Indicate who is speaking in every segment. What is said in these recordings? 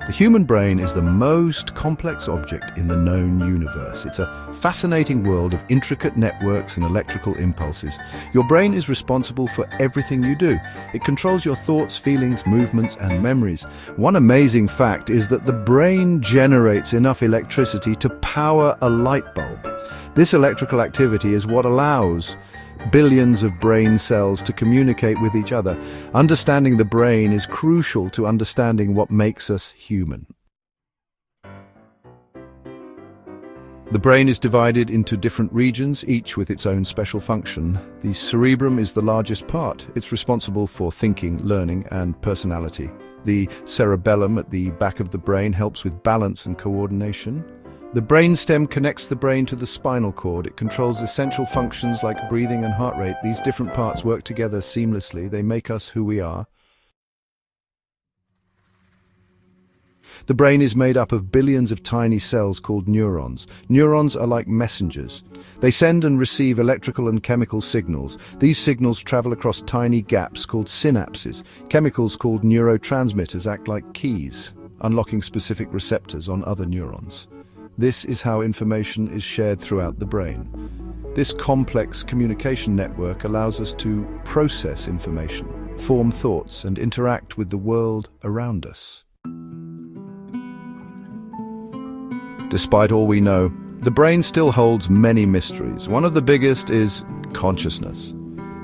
Speaker 1: The human brain is the most complex object in the known universe. It's a fascinating world of intricate networks and electrical impulses. Your brain is responsible for everything you do. It controls your thoughts, feelings, movements, and memories. One amazing fact is that the brain generates enough electricity to power a light bulb. This electrical activity is what allows billions of brain cells to communicate with each other. Understanding the brain is crucial to understanding what makes us human. The brain is divided into different regions, each with its own special function. The cerebrum is the largest part. It's responsible for thinking, learning, and personality. The cerebellum at the back of the brain helps with balance and coordination. The brainstem connects the brain to the spinal cord. It controls essential functions like breathing and heart rate. These different parts work together seamlessly. They make us who we are. The brain is made up of billions of tiny cells called neurons. Neurons are like messengers. They send and receive electrical and chemical signals. These signals travel across tiny gaps called synapses. Chemicals called neurotransmitters act like keys, unlocking specific receptors on other neurons. This is how information is shared throughout the brain. This complex communication network allows us to process information, form thoughts, and interact with the world around us. Despite all we know, the brain still holds many mysteries. One of the biggest is consciousness.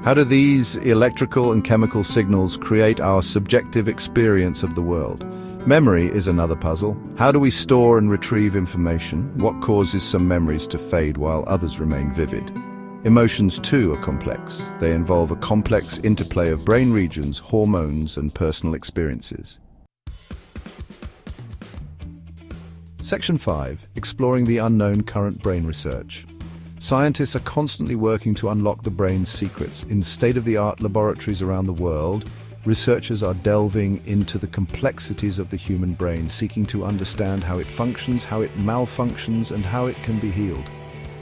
Speaker 1: How do these electrical and chemical signals create our subjective experience of the world? Memory is another puzzle. How do we store and retrieve information? What causes some memories to fade while others remain vivid? Emotions too are complex. They involve a complex interplay of brain regions, hormones, and personal experiences. Section 5. Exploring the unknown current brain research. Scientists are constantly working to unlock the brain's secrets. In state-of-the-art laboratories around the world, researchers are delving into the complexities of the human brain, seeking to understand how it functions, how it malfunctions, and how it can be healed.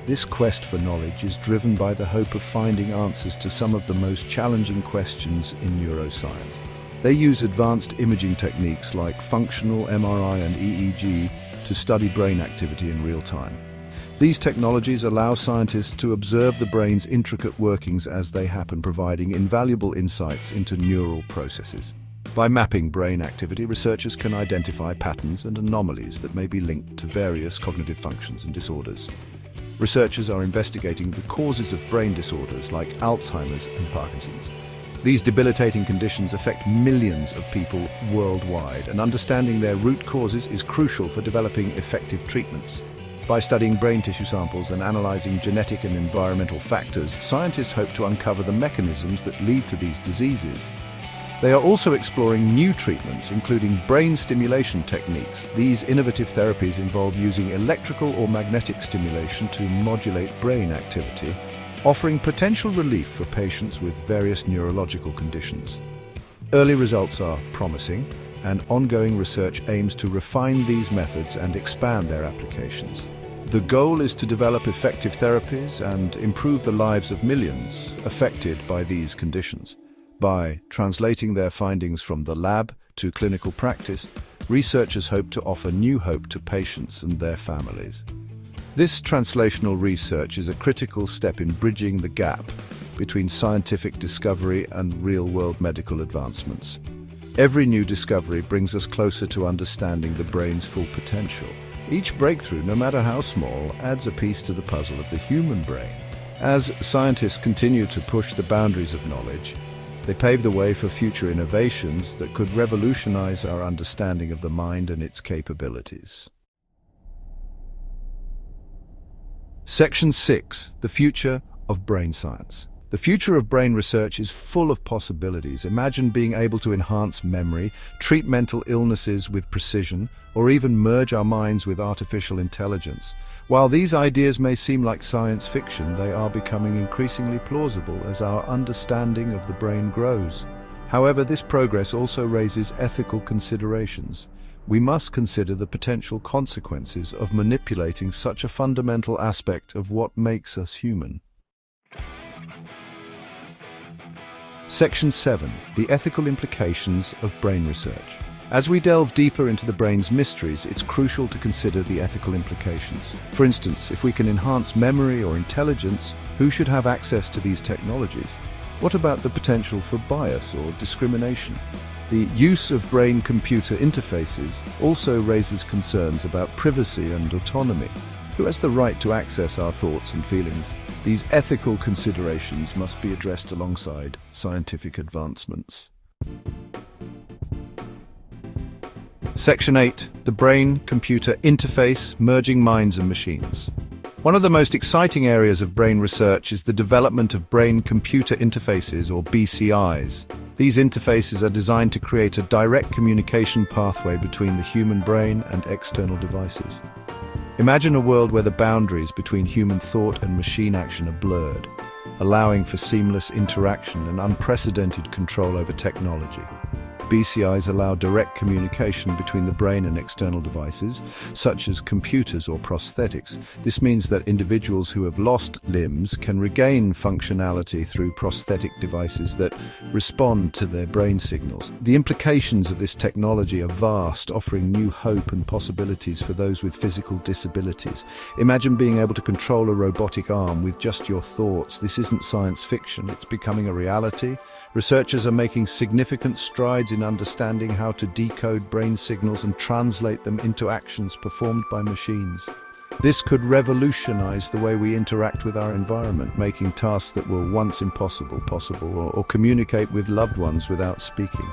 Speaker 1: This quest for knowledge is driven by the hope of finding answers to some of the most challenging questions in neuroscience. They use advanced imaging techniques like functional MRI and EEG to study brain activity in real time. These technologies allow scientists to observe the brain's intricate workings as they happen, providing invaluable insights into neural processes. By mapping brain activity, researchers can identify patterns and anomalies that may be linked to various cognitive functions and disorders. Researchers are investigating the causes of brain disorders like Alzheimer's and Parkinson's. These debilitating conditions affect millions of people worldwide, and understanding their root causes is crucial for developing effective treatments. By studying brain tissue samples and analyzing genetic and environmental factors, scientists hope to uncover the mechanisms that lead to these diseases. They are also exploring new treatments, including brain stimulation techniques. These innovative therapies involve using electrical or magnetic stimulation to modulate brain activity, offering potential relief for patients with various neurological conditions. Early results are promising, and ongoing research aims to refine these methods and expand their applications. The goal is to develop effective therapies and improve the lives of millions affected by these conditions. By translating their findings from the lab to clinical practice, researchers hope to offer new hope to patients and their families. This translational research is a critical step in bridging the gap between scientific discovery and real-world medical advancements. Every new discovery brings us closer to understanding the brain's full potential. Each breakthrough, no matter how small, adds a piece to the puzzle of the human brain. As scientists continue to push the boundaries of knowledge, they pave the way for future innovations that could revolutionize our understanding of the mind and its capabilities. Section 6. The future of brain science. The future of brain research is full of possibilities. Imagine being able to enhance memory, treat mental illnesses with precision, or even merge our minds with artificial intelligence. While these ideas may seem like science fiction, they are becoming increasingly plausible as our understanding of the brain grows. However, this progress also raises ethical considerations. We must consider the potential consequences of manipulating such a fundamental aspect of what makes us human. Section 7. The ethical implications of brain research. As we delve deeper into the brain's mysteries, it's crucial to consider the ethical implications. For instance, if we can enhance memory or intelligence, who should have access to these technologies? What about the potential for bias or discrimination? The use of brain-computer interfaces also raises concerns about privacy and autonomy. Who has the right to access our thoughts and feelings? These ethical considerations must be addressed alongside scientific advancements. Section 8. The Brain-Computer Interface, Merging Minds and Machines. One of the most exciting areas of brain research is the development of brain-computer interfaces, or BCIs. These interfaces are designed to create a direct communication pathway between the human brain and external devices. Imagine a world where the boundaries between human thought and machine action are blurred, allowing for seamless interaction and unprecedented control over technology. BCIs allow direct communication between the brain and external devices, such as computers or prosthetics. This means that individuals who have lost limbs can regain functionality through prosthetic devices that respond to their brain signals. The implications of this technology are vast, offering new hope and possibilities for those with physical disabilities. Imagine being able to control a robotic arm with just your thoughts. This isn't science fiction, it's becoming a reality. Researchers are making significant strides in understanding how to decode brain signals and translate them into actions performed by machines. This could revolutionize the way we interact with our environment, making tasks that were once impossible possible, or communicate with loved ones without speaking.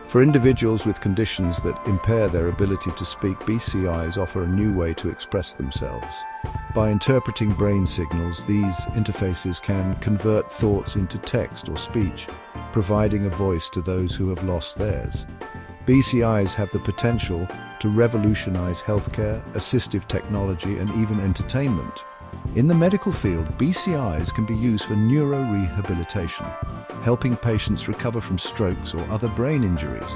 Speaker 1: For individuals with conditions that impair their ability to speak, BCIs offer a new way to express themselves. By interpreting brain signals, these interfaces can convert thoughts into text or speech, providing a voice to those who have lost theirs. BCIs have the potential to revolutionize healthcare, assistive technology, and even entertainment. In the medical field, BCIs can be used for neurorehabilitation, helping patients recover from strokes or other brain injuries.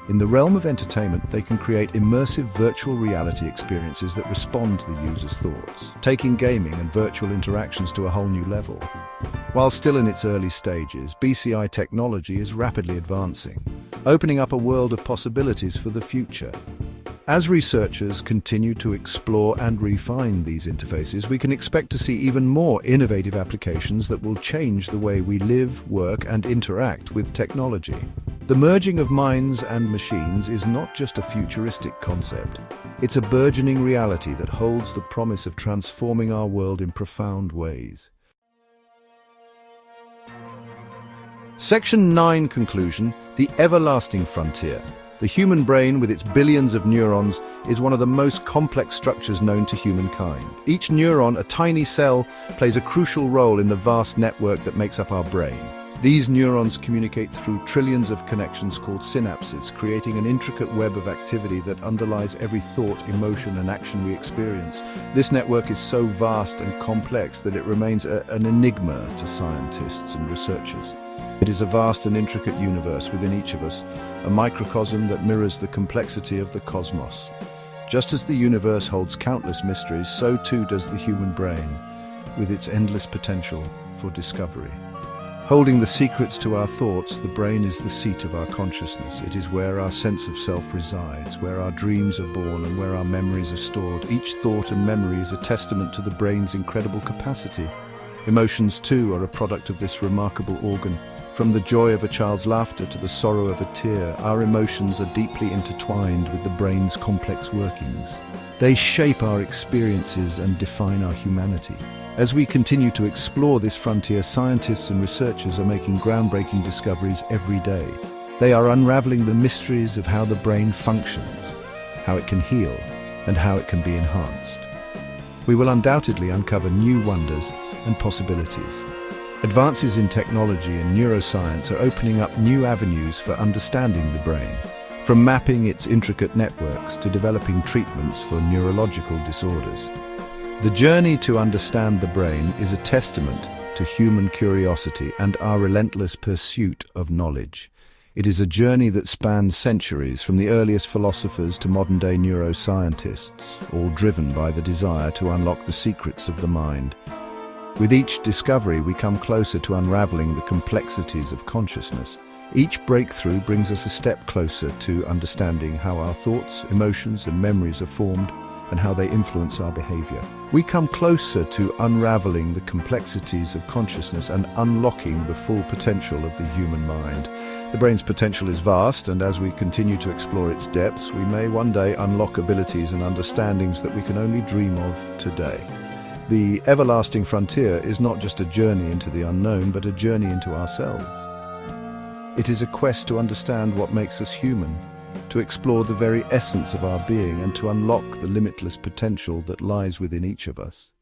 Speaker 1: In the realm of entertainment, they can create immersive virtual reality experiences that respond to the user's thoughts, taking gaming and virtual interactions to a whole new level. While still in its early stages, BCI technology is rapidly advancing, opening up a world of possibilities for the future. As researchers continue to explore and refine these interfaces, we can expect to see even more innovative applications that will change the way we live, work, and interact with technology. The merging of minds and machines is not just a futuristic concept. It's a burgeoning reality that holds the promise of transforming our world in profound ways. Section 9 conclusion: the everlasting frontier. The human brain, with its billions of neurons, is one of the most complex structures known to humankind. Each neuron, a tiny cell, plays a crucial role in the vast network that makes up our brain. These neurons communicate through trillions of connections called synapses, creating an intricate web of activity that underlies every thought, emotion, and action we experience. This network is so vast and complex that it remains an enigma to scientists and researchers. It is a vast and intricate universe within each of us, a microcosm that mirrors the complexity of the cosmos. Just as the universe holds countless mysteries, so too does the human brain, with its endless potential for discovery. Holding the secrets to our thoughts, the brain is the seat of our consciousness. It is where our sense of self resides, where our dreams are born, and where our memories are stored. Each thought and memory is a testament to the brain's incredible capacity. Emotions, too, are a product of this remarkable organ. From the joy of a child's laughter to the sorrow of a tear, our emotions are deeply intertwined with the brain's complex workings. They shape our experiences and define our humanity. As we continue to explore this frontier, scientists and researchers are making groundbreaking discoveries every day. They are unraveling the mysteries of how the brain functions, how it can heal, and how it can be enhanced. We will undoubtedly uncover new wonders and possibilities. Advances in technology and neuroscience are opening up new avenues for understanding the brain, from mapping its intricate networks to developing treatments for neurological disorders. The journey to understand the brain is a testament to human curiosity and our relentless pursuit of knowledge. It is a journey that spans centuries, from the earliest philosophers to modern-day neuroscientists, all driven by the desire to unlock the secrets of the mind. With each discovery, we come closer to unraveling the complexities of consciousness. Each breakthrough brings us a step closer to understanding how our thoughts, emotions, and memories are formed and how they influence our behavior. We come closer to unraveling the complexities of consciousness and unlocking the full potential of the human mind. The brain's potential is vast, and as we continue to explore its depths, we may one day unlock abilities and understandings that we can only dream of today. The everlasting frontier is not just a journey into the unknown, but a journey into ourselves. It is a quest to understand what makes us human, to explore the very essence of our being, and to unlock the limitless potential that lies within each of us.